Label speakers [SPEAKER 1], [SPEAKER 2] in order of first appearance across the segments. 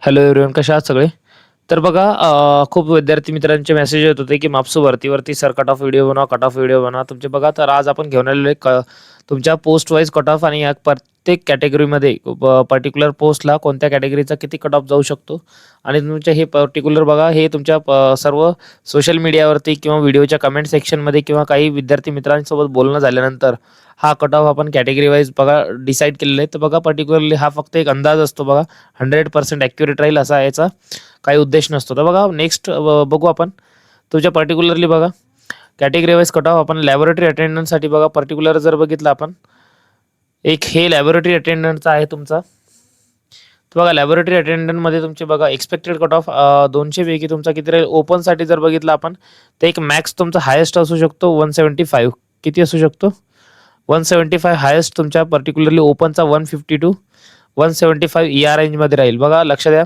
[SPEAKER 1] Hello everyone, कशा आहात सगळे? तर बघा, खूप विद्यार्थी मित्रांचे मेसेज येत होते की MAFSU भरतीवरती sir cut off video बनवा, कट ऑफ व्हिडिओ बनवा. तुमचे बघा, तर आज आपण घेऊन आलेलो आहे तुमच्या पोस्ट वाईज कट ऑफ आणि या प्रत्येक कॅटेगरीमध्ये पर्टिक्युलर पोस्टला कोणत्या कॅटेगरीचा किती कट ऑफ जाऊ शकतो आणि तुमचे हे पर्टिक्युलर बघा, हे तुमच्या सर्व सोशल मीडियावरती किंवा व्हिडिओच्या कमेंट सेक्शनमध्ये किंवा काही विद्यार्थी मित्रांसोबत बोलणं झाल्यानंतर हा कट ऑफ आपण कॅटेगरी वाईज बघा डिसाईड केलेला आहे. तर बघा, पर्टिक्युलरली हा फक्त एक अंदाज असतो बघा, 100% ॲक्युरेट राहील असा याचा काही उद्देश नसतो. तर बघा, नेक्स्ट बघू आपण तुमच्या पर्टिक्युलरली बघा कॅटेगरी वाईज कट ऑफ आपण लॅबोरेटरी अटेंडन्ससाठी बघा पर्टिक्युलर जर बघितलं आपण, एक हे लॅबोरेटरी अटेंडन्सचा आहे तुमचा. तर बघा, लॅबोरेटरी अटेंडंटमध्ये तुमचे बघा एक्सपेक्टेड कट ऑफ 200 पैकी तुमचा किती राहील. ओपनसाठी जर बघितलं आपण तर एक मॅक्स तुमचा हायेस्ट असू शकतो 175. किती असू शकतो? 175 हायेस्ट तुमच्या पर्टिक्युलरली ओपनचा 150 टू 175 या रेंजमध्ये राहील. बघा, लक्ष द्या.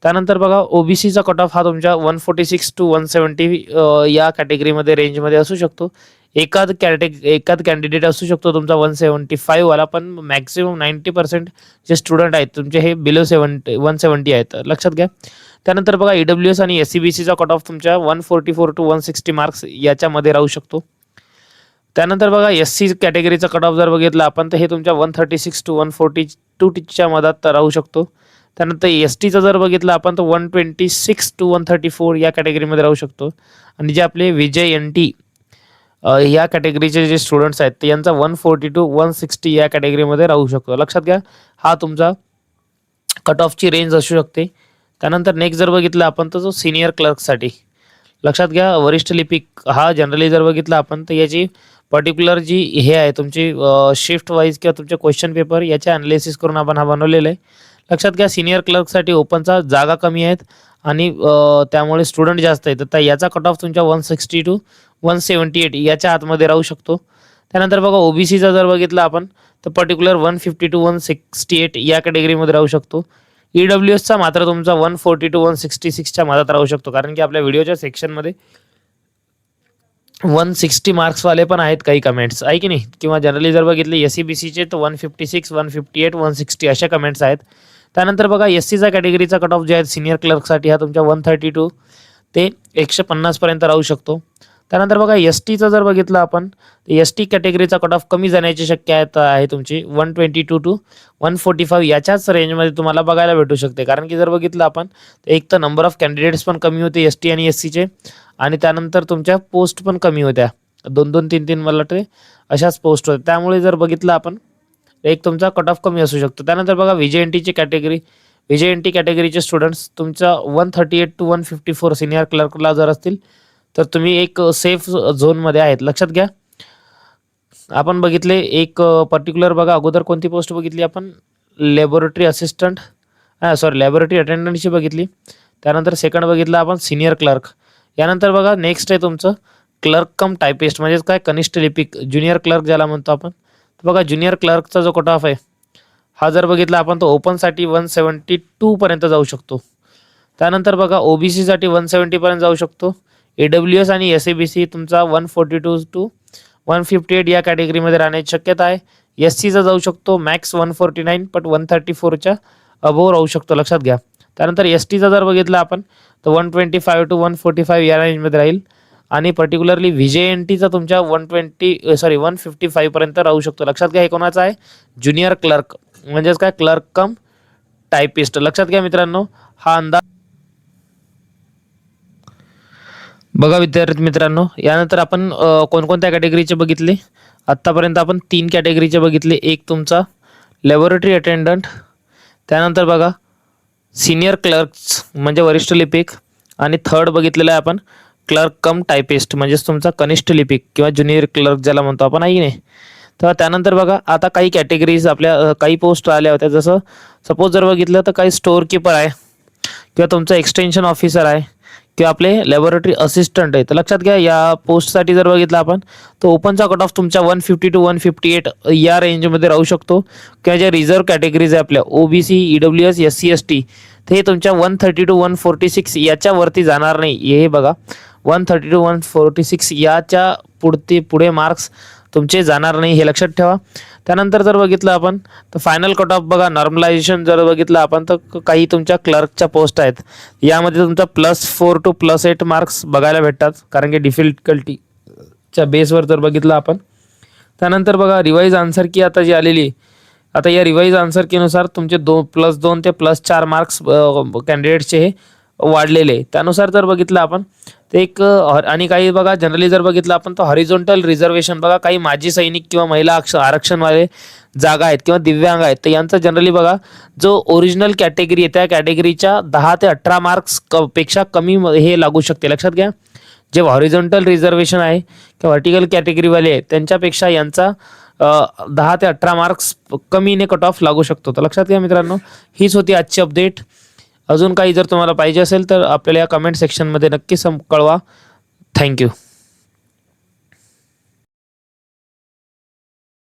[SPEAKER 1] त्यानंतर बघा, ओबीसीचा कट ऑफ हा तुमच्या 146 टू 170 या कॅटेगरीमध्ये रेंजमध्ये असू शकतो. एकाद कॅन्डिडेट असू शकतो तुमचा 175 वाला, पण मॅक्सिमम 90% जे स्टुडंट आहेत तुमचे हे बिलो 170 आहेत, लक्षात घ्या. त्यानंतर बघा, ईडब्ल्यूएस आणि एससीबीसीचा कट ऑफ तुमच्या 144 टू 160 मार्क्स याच्यामध्ये राहू शकतो. त्यानंतर बघा, एससी कॅटेगरीचा कट ऑफ जर बघितला आपण तर हे तुमच्या 136 टू 142च्या मधात राहू शकतो. त्यानंतर एस टीचा जर बघितलं आपण तर 126 टू 134 या कॅटेगरीमध्ये राहू शकतो. आणि जे आपले विजय एन टी या कॅटेगरीचे जे स्टुडंट्स आहेत ते यांचा 140 टू 160 या कॅटेगरीमध्ये राहू शकतो. लक्षात घ्या, हा तुमचा कट ऑफची रेंज असू शकते. त्यानंतर नेक्स्ट जर बघितलं आपण तर जो सिनियर क्लर्कसाठी, लक्षात घ्या, वरिष्ठ लिपिक हा जनरली जर बघितला आपण तर याची पर्टिक्युलर जी हे आहे तुमची शिफ्ट वाईज किंवा तुमचे क्वेश्चन पेपर याचे अनालिसिस करून आपण हा बनवलेला आहे. लक्षात घ्या, सिनियर क्लर्कसाठी ओपनचा जागा कमी आहेत आणि त्यामुळे स्टुडंट जास्त आहेत. तर याचा कट ऑफ तुमच्या 160 टू 178 याच्या आतमध्ये राहू शकतो. त्यानंतर बघा, ओबीसीचा जर बघितला आपण तर पर्टिक्युलर 150 टू 168 या कॅटेगरीमध्ये राहू शकतो. ईडब्ल्यूएसचा मात्र तुमचा 140 टू 166च्या मधात राहू शकतो, कारण की आपल्या व्हिडिओच्या सेक्शनमध्ये 160 मार्क्सवाले पण आहेत काही कमेंट्स, आहे की नाही. किंवा जनरली जर बघितले एससीबीसीचे तर 156, 158, 160 अशा कमेंट्स आहेत. त्यानंतर बघा, एससीचा कॅटेगरीचा कट ऑफ जे आहे सिनियर क्लर्कसाठी हा तुमच्या 132 ते 150 पर्यंत राहू शकतो. त्यानंतर बघा, एस टीचा जर बघितलं आपण तर एस टी कॅटेगरीचा कट ऑफ कमी जाण्याची शक्यता आहे तुमची 122 टू 145 याच्याच रेंजमध्ये तुम्हाला बघायला भेटू शकते. कारण की जर बघितलं आपण तर एक तर नंबर ऑफ कॅन्डिडेट्स पण कमी होते एस टी आणि एस सीचे, आणि त्यानंतर तुमच्या पोस्ट पण कमी होत्या, 2-2, 3-3 मला वाटते अशाच पोस्ट होत्या. त्यामुळे जर बघितलं आपण एक तुमचा कट ऑफ कमी असू शकतो. त्यानंतर बघा, विजय एन टीची कॅटेगरी, विजय एन टी कॅटेगरीचे स्टुडंट्स तुमचा 138 टू 154 सिनियर क्लर्कला जर असतील तर तुम्ही एक सेफ झोनमध्ये आहेत. लक्षात घ्या, आपण बघितले एक पर्टिक्युलर बघा, अगोदर कोणती पोस्ट बघितली आपण, लॅबोरेटरी असिस्टंट, लॅबोरेटरी अटेंडंटची बघितली. त्यानंतर सेकंड बघितलं आपण सिनियर क्लर्क. यानंतर बघा, नेक्स्ट आहे तुमचं क्लर्क कम टायपिस्ट, म्हणजेच काय कनिष्ठ लिपिक, ज्युनियर क्लर्क ज्याला म्हणतो आपण. तर बघा, ज्युनियर क्लर्कचा जो कट ऑफ आहे हा जर बघितला आपण तर ओपनसाठी 172 पर्यंत जाऊ शकतो. त्यानंतर बघा, ओबीसीसाठी 170 पर्यंत जाऊ शकतो. ईडब्ल्यूएस आणि एसएबीसी तुमचा 142 टू 158 या कॅटेगरीमध्ये राहण्याची शक्यता आहे. एस सीचा जाऊ शकतो मॅक्स 149, पण 134च्या अबोव राहू शकतो, लक्षात घ्या. त्यानंतर एस टीचा जर बघितला आपण तर 125 टू 145 या रेंजमध्ये राहील. आणि पर्टिक्युलरली विजय एन टीचा तुमच्या 155 पर्यंत राहू शकतो. लक्षात घ्या, हे कोणाचा आहे, ज्युनियर क्लर्क, म्हणजेच काय क्लर्क कम टायपिस्ट. लक्षात घ्या मित्रांनो, हा अंदाज बघा. विद्यार्थी मित्रांनो, यानंतर आपण कोणकोणत्या कॅटेगरीचे बघितले आत्तापर्यंत, आपण 3 कॅटेगरीचे बघितले. एक तुमचा लॅबोरेटरी अटेंडंट, त्यानंतर बघा सिनियर क्लर्क्स म्हणजे वरिष्ठ लिपिक, आणि थर्ड बघितलेलं आहे आपण क्लर्क कम टायपिस्ट, म्हणजेच तुमचा कनिष्ठ लिपिक किंवा ज्युनियर क्लर्क ज्याला म्हणतो आपण, आहे की नाही. तर त्यानंतर बघा, आता काही कॅटेगरीज आपल्या काही पोस्ट आल्या होत्या. जसं सपोज जर बघितलं तर काही स्टोअर कीपर आहे किंवा तुमचा एक्सटेन्शन ऑफिसर आहे किंवा आपले लॅबोरेटरी असिस्टंट आहे. तर लक्षात घ्या, या पोस्टसाठी जर बघितलं आपण तर ओपनचा कट ऑफ तुमच्या 150 टू 158 या रेंजमध्ये राहू शकतो. किंवा ज्या रिझर्व्ह कॅटेगरीज आहे आपल्या OBC, EWS, S C, S T, तर हे तुमच्या 130 टू 146 याच्यावरती जाणार नाही. हे बघा, 130 टू 146 याच्या पुढे मार्क्स तुमचे जाणार नाही, हे लक्षात ठेवा. त्यानंतर जर बघितलं आपण तर फायनल कट ऑफ बघा, नॉर्मलायझेशन जर बघितलं आपण तर काही तुमच्या क्लर्कच्या पोस्ट आहेत, यामध्ये तुमचा +4 to +8 मार्क्स बघायला भेटतात, कारण की डिफिकल्टीच्या बेसवर जर बघितलं आपण. त्यानंतर बघा रिवाईज आन्सर की आता जी आलेली, आता या रिवाईज आन्सर कीनुसार तुमचे +2 ते +4 मार्क्स कॅन्डिडेटचे हे वाढलेले. त्यानुसार जर बघितलं आपण ते एक आणि काही बघा जनरली जर बघितलं आपण तर हॉरिझॉन्टल रिझर्वेशन बघा, काही माजी सैनिक किंवा महिला आरक्षणवाले जागा आहेत किंवा दिव्यांग आहेत, तर यांचं जनरली बघा जो ओरिजिनल कॅटेगरी आहे त्या कॅटेगरीच्या 10 ते 18 मार्क्स पेक्षा कमी हे लागू शकते. लक्षात घ्या, जे हॉरिझॉन्टल रिझर्वेशन आहे किंवा व्हर्टिकल कॅटेगरीवाले आहे त्यांच्यापेक्षा यांचा 10 ते 18 मार्क्स कमीने कट ऑफ लागू शकतो. तर लक्षात घ्या मित्रांनो, हीच होती आजची अपडेट. अजून काही जर तुम्हाला पाहिजे असेल तर आपल्याला या कमेंट सेक्शनमध्ये नक्की कळवा. थँक्यू.